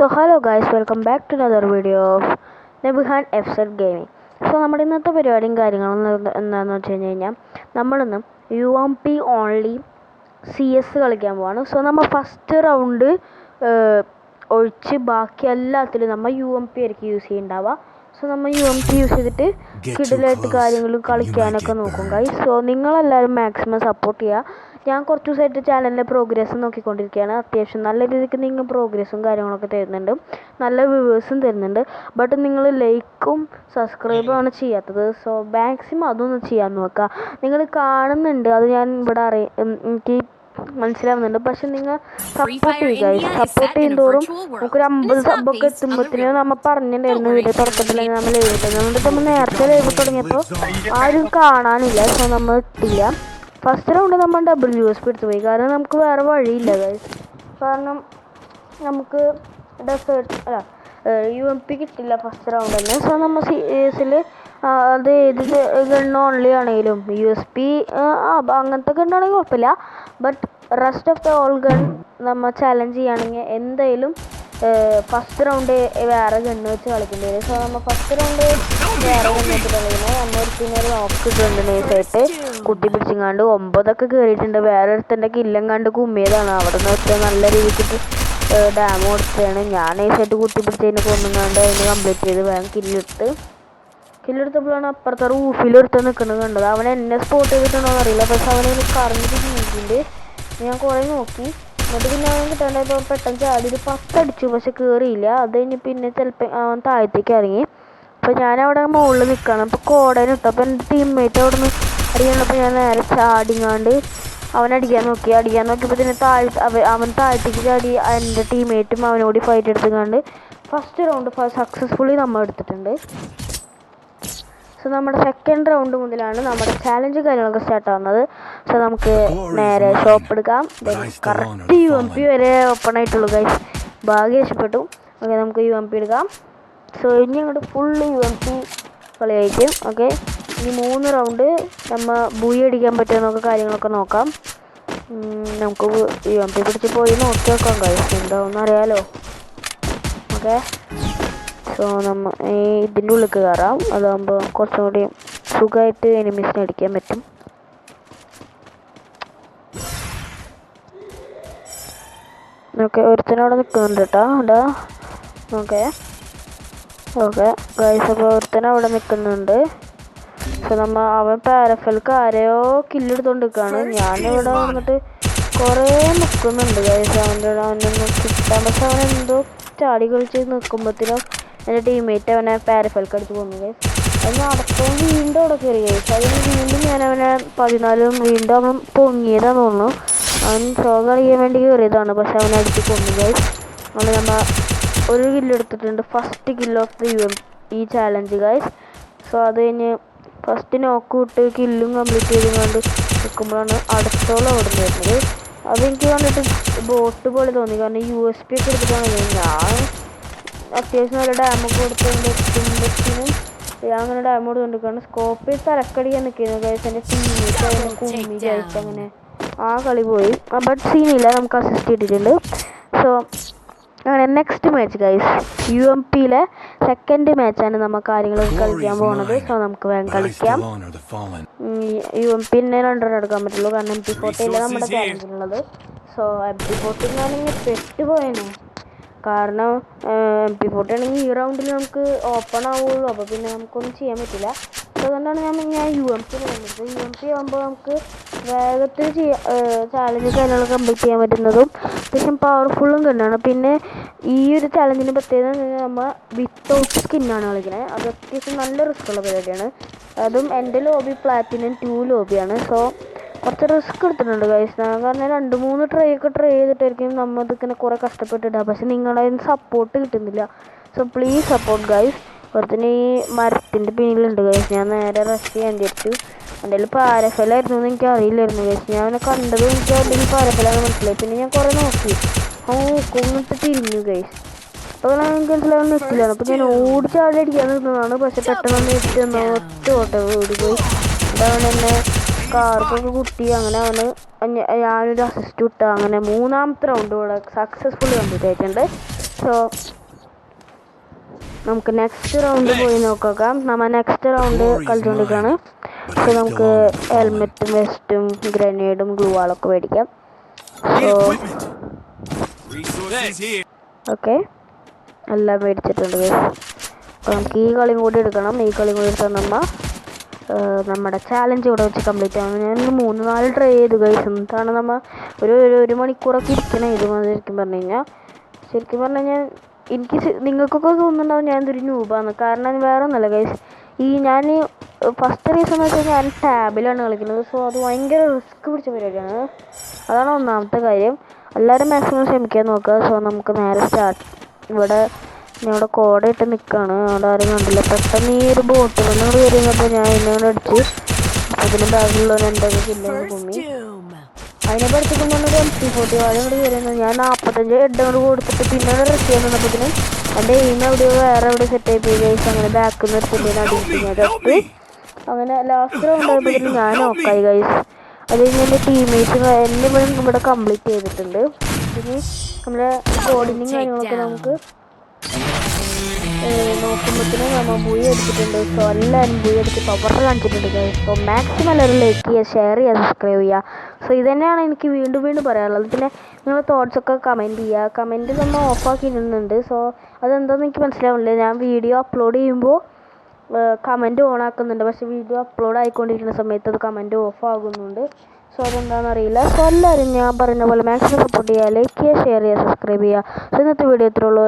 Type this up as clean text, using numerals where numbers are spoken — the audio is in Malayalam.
So hello guys, welcome back to another video of Nebuhan FZ Gaming. So നമ്മുടെ ഇന്നത്തെ പരിപാടിയും കാര്യങ്ങളും എന്താണെന്ന് വെച്ച് കഴിഞ്ഞാൽ നമ്മളിന്ന് UMP ഓൺലി CS കളിക്കാൻ പോവാണ്. സോ നമ്മൾ ഫസ്റ്റ് റൗണ്ട് ഒഴിച്ച് ബാക്കി എല്ലാത്തിലും നമ്മൾ UMP ആയിരിക്കും യൂസ് ചെയ്യുന്നുണ്ടാവുക. സോ നമ്മൾ UMP യൂസ് ചെയ്തിട്ട് കിടിലായിട്ട് കാര്യങ്ങളും കളിക്കാനൊക്കെ നോക്കും ഗൈസ്. സോ നിങ്ങളെല്ലാവരും മാക്സിമം സപ്പോർട്ട് ചെയ്യുക. ഞാൻ കുറച്ച് ദിവസമായിട്ട് ചാനലിൻ്റെ പ്രോഗ്രസ് നോക്കിക്കൊണ്ടിരിക്കുകയാണ്. അത്യാവശ്യം നല്ല രീതിക്ക് നിങ്ങൾ പ്രോഗ്രസ്സും കാര്യങ്ങളൊക്കെ തരുന്നുണ്ട്, നല്ല വ്യൂവേഴ്സും തരുന്നുണ്ട്. ബട്ട് നിങ്ങൾ ലൈക്കും സബ്സ്ക്രൈബുമാണ് ചെയ്യാത്തത്. സോ മാക്സിമം അതൊന്ന് ചെയ്യാൻ നോക്കുക. നിങ്ങൾ കാണുന്നുണ്ട്, അത് ഞാൻ ഇവിടെ എനിക്ക് മനസ്സിലാവുന്നുണ്ട്. പക്ഷെ നിങ്ങൾ സപ്പോർട്ട് ചെയ്യുക. സപ്പോർട്ട് ചെയ്യുന്നതോറും നമുക്കൊരു 50 സബ്ബൊക്കെ എത്തുമ്പോഴത്തേനും നമ്മൾ പറഞ്ഞിട്ടുണ്ടായിരുന്നു വീഡിയോ തുടക്കത്തിൽ നമ്മൾ ലൈവ് ഇട്ടത്. അതുകൊണ്ട് നമ്മൾ നേരത്തെ ലൈവ് തുടങ്ങിയപ്പോൾ ആരും കാണാനില്ല. സോ നമ്മൾ ഇട്ടില്ല. ഫസ്റ്റ് റൗണ്ട് നമ്മൾ WSP എടുത്തു പോയി, കാരണം നമുക്ക് വേറെ വഴിയില്ല ഗൈസ്. കാരണം നമുക്ക് UMP കിട്ടില്ല ഫസ്റ്റ് റൗണ്ട് തന്നെ. സോ നമ്മൾ CS അത് ഏത് ഗണ്ണ് ഓൺലി ആണെങ്കിലും USP അങ്ങനത്തെ ഗണ്ണാണെങ്കിൽ കുഴപ്പമില്ല. But rest of the all gun നമ്മൾ ചാലഞ്ച് ചെയ്യുകയാണെങ്കിൽ എന്തായാലും ഫസ്റ്റ് റൗണ്ട് വേറെ ഗണ്ണ് വെച്ച് കളിക്കേണ്ടി വരും. സോ നമ്മൾ ഫസ്റ്റ് റൗണ്ട് വേറെ ഗണ്ണ് വെച്ചിട്ട് കളിക്കുന്നത്. നമ്മളൊരുത്തിനൊരു നോക്കിയിട്ടുണ്ട് നൈസായിട്ട് കുത്തി പിടിച്ചിങ്ങാണ്ട് 9 കയറിയിട്ടുണ്ട്. വേറെ ഒരുത്തൻ്റെ കില്ലങ്ങാണ്ട് കുമ്മിയതാണ്. അവിടെ നിന്ന് വെച്ചാൽ നല്ല രീതിക്ക് ഡാം കൊടുത്തതാണ്. ഞാൻ നൈസായിട്ട് കുത്തി പിടിച്ചതിന് കൊന്നുങ്ങാണ്ട് അതിന് കംപ്ലീറ്റ് ചെയ്ത് വേഗം കില്ലെടുത്തപ്പോഴാണ് അപ്പുറത്തെ റൂഫിലൊരുത്ത നിൽക്കുന്നത് കണ്ടത്. അവൻ എന്നെ സ്പോട്ട് ചെയ്തിട്ടുണ്ടോ എന്നറിയില്ല. പക്ഷെ അവനെ കറങ്ങിട്ട് ജീവിച്ചിട്ടുണ്ട്. ഞാൻ കുറേ നോക്കി, എന്നിട്ട് പിന്നെ അവൻ കിട്ടാണ്ടായപ്പോൾ പെട്ടെന്ന് ചാടി ഒരു 10 അടിച്ചു. പക്ഷെ കയറിയില്ല. അത് കഴിഞ്ഞ് പിന്നെ ചിലപ്പോൾ അവൻ താഴത്തേക്ക് ഇറങ്ങി. അപ്പോൾ ഞാനവിടെ മുകളിൽ നിൽക്കണം. അപ്പോൾ കോടേനെ ഇട്ടു. അപ്പോൾ എൻ്റെ ടീംമേറ്റ് അവിടെ നിന്ന് അടിക്കാനപ്പോൾ ഞാൻ നേരെ ചാടിങ്ങാണ്ട് അടിക്കാൻ നോക്കിയപ്പോൾ തന്നെ അവൻ താഴത്തേക്ക് ചാടി. എൻ്റെ ടീംമേറ്റും അവനോട് ഫൈറ്റ് എടുത്തുകൊണ്ട് ഫസ്റ്റ് റൗണ്ട് സക്സസ്ഫുള്ളി നമ്മൾ എടുത്തിട്ടുണ്ട്. സോ നമ്മുടെ സെക്കൻഡ് റൗണ്ട് മുതലാണ് നമ്മുടെ ചാലഞ്ച് കാര്യങ്ങളൊക്കെ സ്റ്റാർട്ട് ആവുന്നത്. സോ നമുക്ക് നേരെ ഷോപ്പ് എടുക്കാം. കറക്റ്റ് UMP വരെ ഓപ്പൺ ആയിട്ടുള്ളൂ ഗൈസ്. ഭാഗ്യം രക്ഷപ്പെട്ടു. ഓക്കെ, നമുക്ക് UMP എടുക്കാം. സോ ഇനി അങ്ങോട്ട് ഫുള്ള് UMP കളിയായിരിക്കും. ഓക്കെ, ഇനി 3 റൗണ്ട് നമ്മൾ ബൂയി അടിക്കാൻ പറ്റുമെന്നൊക്കെ കാര്യങ്ങളൊക്കെ നോക്കാം. നമുക്ക് UMP പിടിച്ച് പോയി നോക്കി നോക്കാം ഗൈസ്, എന്താണെന്ന് അറിയാലോ. ഓക്കെ, സോ നമ്മൾ ഇതിൻ്റെ ഉള്ളിൽ കയറാം. അതാകുമ്പോൾ കുറച്ചും കൂടി സുഖമായിട്ട് എനിമീസിനെ അടിക്കാൻ പറ്റും. ഓക്കെ, ഒരുത്തനവിടെ നിൽക്കുന്നുണ്ട് കേട്ടോ. ഓക്കെ ഗൈസ്, അപ്പോൾ ഒരുത്തനവിടെ നിൽക്കുന്നുണ്ട്. സോ അവൻ പാരഫൽക്ക് ആരെയോ കില്ലെടുത്തോണ്ട് നിൽക്കുകയാണ്. ഞാനിവിടെ വന്നിട്ട് കുറേ നിൽക്കുന്നുണ്ട് ഗൈസ്. അവനൊന്നും കിട്ടാൻ, പക്ഷെ അവനെന്തോ ചാടി കളിച്ച് നിൽക്കുമ്പോഴത്തേനും എൻ്റെ ടീംമേറ്റ് അവനെ പാരഫൽക്ക് അടിച്ച് കൊന്നു ഗൈസ്. അതിന് അടക്കം വീണ്ടും അവിടെ കയറി ഗൈസ്. അതിന് വീണ്ടും ഞാൻ അവനെ 14 വീണ്ടും അവൻ പൊങ്ങിയതാന്ന് തോന്നുന്നു. അവൻ ഷോ കളിക്കാൻ വേണ്ടി കയറിയതാണ്, പക്ഷെ അവനെ അടിച്ച് കൊന്നു ഗൈസ്. അതുകൊണ്ട് നമ്മൾ ഒരു കില്ലെടുത്തിട്ടുണ്ട്. ഫസ്റ്റ് കില്ല് ഓഫ് ദ ഈ ചാലഞ്ച് ഗൈസ്. സോ അത് കഴിഞ്ഞ് ഫസ്റ്റ് നോക്ക് വിട്ട് കില്ലും കംപ്ലീറ്റ് ചെയ്തുകൊണ്ട് നിൽക്കുമ്പോഴാണ് അടുത്തോളം അവിടെ നിന്ന് വരുന്നത്. അതെനിക്ക് കണ്ടിട്ട് ബോട്ട് പോലെ തോന്നി, കാരണം USP ഒക്കെ എടുത്തിട്ടാണ് ഞാൻ അത്യാവശ്യം നല്ല ഡാമൊക്കെ കൊടുത്തുകൊണ്ട് എത്തുമ്പോഴത്തേനും ഞാൻ അങ്ങനെ ഡാം കൊടുത്തുകൊണ്ടിരിക്കുകയാണ്. സ്കോപ്പ് തലക്കടിക്കാൻ നിൽക്കുന്നു ഗൈസ്. എൻ്റെ ടീമേറ്റ് അതിനെ കുമ്മി ഗൈസ്. അങ്ങനെ ആ കളി പോയി. ബട്ട് സീനില്ല, നമുക്ക് അസിസ്റ്റ് കിട്ടിയിട്ടുണ്ട്. സോ അങ്ങനെ നെക്സ്റ്റ് മാച്ച് ഗൈസ്, UMPയിലെ സെക്കൻഡ് മാച്ചാണ് നമ്മൾ കാര്യങ്ങളൊക്കെ കളിക്കാൻ പോകുന്നത്. സോ നമുക്ക് വേഗം കളിക്കാം. UMP തന്നെ 2 റൺ എടുക്കാൻ പറ്റുള്ളൂ, കാരണം MP40 ഇല്ല നമ്മുടെ ചാലഞ്ചിലുള്ളത്. സോ MP40 ഞാനിങ്ങനെ പെട്ടുപോയാണ്, കാരണം MP40 ആണെങ്കിൽ ഈ റൗണ്ടിൽ നമുക്ക് ഓപ്പൺ ആവുള്ളൂ. അപ്പോൾ പിന്നെ നമുക്കൊന്നും ചെയ്യാൻ പറ്റില്ല. സോ അതുകൊണ്ടാണ് ഞാൻ UMP വന്നത്. UMP ആകുമ്പോൾ നമുക്ക് വേഗത്തിൽ ചാലഞ്ച് കാര്യങ്ങളൊക്കെ കംപ്ലീറ്റ് ചെയ്യാൻ പറ്റുന്നതും അത്യാവശ്യം പവർഫുള്ളും കണ്ടാണ്. പിന്നെ ഈ ഒരു ചാലഞ്ചിൻ്റെ പ്രത്യേകത നമ്മൾ വിത്തൗട്ട് സ്കിന്നാണ് കളിക്കുന്നത്. അത് അത്യാവശ്യം നല്ല റിസ്ക്കുള്ള പരിപാടിയാണ്. അതും എൻ്റെ ലോബി പ്ലാറ്റിനം 2 ലോബിയാണ്. സോ കുറച്ച് റിസ്ക് എടുത്തിട്ടുണ്ട് ഗൈസ്. കാരണം 2-3 ട്രൈ ചെയ്തിട്ടായിരിക്കും നമ്മൾ ഇതിങ്ങനെ കുറേ കഷ്ടപ്പെട്ടിട്ടാണ്. പക്ഷെ നിങ്ങളുടെ സപ്പോർട്ട് കിട്ടുന്നില്ല. So please support guys. ഒരുത്തിന് ഈ മരത്തിൻ്റെ പിന്നിലുണ്ട് ഗൈസ്. ഞാൻ നേരെ റഷ് ചെയ്യാൻ വിചാരിച്ചു. എൻ്റെ കയ്യിൽ പാരഫലായിരുന്നു എന്ന് എനിക്ക് അറിയില്ലായിരുന്നു ഗൈസ്. ഞാൻ അവനെ കണ്ടതും എനിക്ക് അല്ലെങ്കിൽ പാരഫലാണെന്ന് മനസ്സിലായി. പിന്നെ ഞാൻ കുറേ നോക്കി, കൊന്നിട്ട് തിരിഞ്ഞു ഗൈസ്. അപ്പോൾ എനിക്ക് മനസ്സിലാവുന്ന എത്തില്ലാണ്. അപ്പോൾ ഞാൻ ഓടിച്ചാടി അടിക്കാൻ നിന്നതാണ്. പക്ഷെ പെട്ടെന്ന് എത്തി ഒറ്റ ഓടിപ്പോയി. അതവൻ എന്നെ കാർക്കൊക്കെ കുട്ടി. അങ്ങനെ ഞാനൊരു അസിസ്റ്റ് വിട്ട. അങ്ങനെ 3ാമത്തെ റൗണ്ട് ഇവിടെ സക്സസ്ഫുള്ളി കംപ്ലീറ്റ് ആയിട്ടുണ്ട്. സോ നമുക്ക് നെക്സ്റ്റ് റൗണ്ട് പോയി നോക്കാം. നമ്മൾ നെക്സ്റ്റ് റൗണ്ട് കളിച്ചുകൊണ്ടിരിക്കുകയാണ്. സോ നമുക്ക് ഹെൽമെറ്റും വെസ്റ്റും ഗ്രനേഡും ഗ്ലൂ വാളൊക്കെ മേടിക്കാം. സോ ഓക്കെ, എല്ലാം മേടിച്ചിട്ടുണ്ട്. അപ്പോൾ നമുക്ക് ഈ കളിയും കൂടി എടുക്കണം. ഈ കളിയും കൂടി എടുത്താൽ നമ്മുടെ ചാലഞ്ച് ഇവിടെ വെച്ച് കംപ്ലീറ്റ് ആവുന്നു. ഞാൻ 3-4 ട്രൈ ചെയ്തു ഗൈസ്. എന്താണ് നമ്മൾ ഒരു മണിക്കൂറൊക്കെ ഇരിക്കണം ഇത് ശരിക്കും പറഞ്ഞു കഴിഞ്ഞാൽ. എനിക്ക് നിങ്ങൾക്കൊക്കെ തോന്നുന്നുണ്ടാവും ഞാൻ ഇതൊരു ന്യൂബാണ്. കാരണം വേറെ ഒന്നുമല്ല ഗൈസ്, ഞാൻ ഫസ്റ്റ് റീസൺ എന്ന് വെച്ചാൽ ഞാൻ ടാബിലാണ് കളിക്കുന്നത്. സോ അത് ഭയങ്കര റിസ്ക് പിടിച്ച പരിപാടിയാണ്. അതാണ് ഒന്നാമത്തെ കാര്യം. എല്ലാവരും മാക്സിമം ശ്രമിക്കാൻ നോക്കുക. സോ നമുക്ക് നേരെ സ്റ്റാർട്ട്. ഇവിടെ കോട ഇട്ട് നിൽക്കുകയാണ്. അവിടെ ആരും കണ്ടില്ല. പെട്ടെന്ന് ഈ ഒരു ബോട്ട് വന്നോട് കയറി കഴിഞ്ഞപ്പോൾ ഞാൻ ഇന്നോട് അടിച്ച് അതിന് ബാഗിലുള്ളവൻ എൻ്റെ കില്ലോട് കുമ്മി. അതിനെ പഠിച്ചിട്ടുണ്ടെങ്കിൽ MC40 വാഴയോട് കയറിയത്. ഞാൻ 45 ഹെഡ് കൊടുത്തിട്ട് പിന്നീട് റെസ്റ്റ് ചെയ്യാൻ നിന്നപ്പോൾ എൻ്റെ എയിം എവിടെയോ വേറെ എവിടെ സെറ്റായി പോയി ഗൈസ്. അങ്ങനെ ബാക്കിൽ നിന്ന് എടുത്തിട്ട് അടിപ്പിക്കുന്നത്. അങ്ങനെ ലാസ്റ്റ് റൗണ്ട് ആയപ്പോൾ ഞാൻ നോക്കായി ഗൈസ്. അത് കഴിഞ്ഞ് എൻ്റെ ടീംമേറ്റ്സ് എന്നെ ഇവിടെ കംപ്ലീറ്റ് ചെയ്തിട്ടുണ്ട്. പിന്നെ നമ്മുടെ കോഡിങ്ങും കാര്യങ്ങളൊക്കെ നമുക്ക് നോക്കുമ്പോഴത്തേനും നമ്മൾ ബൂയി എടുത്തിട്ടുണ്ട്. സോ എല്ലാവരും ബൂയി എടുത്ത് പവർ കാണിച്ചിട്ടുണ്ട് ഗൈസ്. സോ മാക്സിമം എല്ലാവരും ലൈക്ക് ചെയ്യുക, ഷെയർ ചെയ്യുക, സബ്സ്ക്രൈബ് ചെയ്യുക. സോ ഇതുതന്നെയാണ് എനിക്ക് വീണ്ടും പറയാനുള്ളത്. പിന്നെ നിങ്ങളുടെ തോട്ട്സൊക്കെ കമൻറ്റ് ചെയ്യുക. കമൻറ്റ് നമ്മൾ ഓഫാക്കിയിടുന്നുണ്ട്. സോ അതെന്താണെന്ന് എനിക്ക് മനസ്സിലാവുന്നില്ല. ഞാൻ വീഡിയോ അപ്ലോഡ് ചെയ്യുമ്പോൾ കമൻറ്റ് ഓൺ ആക്കുന്നുണ്ട്, പക്ഷേ വീഡിയോ അപ്ലോഡ് ആയിക്കൊണ്ടിരിക്കുന്ന സമയത്ത് അത് കമൻറ്റ് ഓഫ് ആകുന്നുണ്ട്. സോ അതെന്താണെന്നറിയില്ല. സോ എല്ലാവരും ഞാൻ പറയുന്ന പോലെ മാക്സിമം സപ്പോർട്ട് ചെയ്യുക, ലൈക്ക് ചെയ്യുക, ഷെയർ ചെയ്യുക, സബ്സ്ക്രൈബ് ചെയ്യുക. സോ ഇന്നത്തെ വീഡിയോ ഇത്രയുള്ളൂ.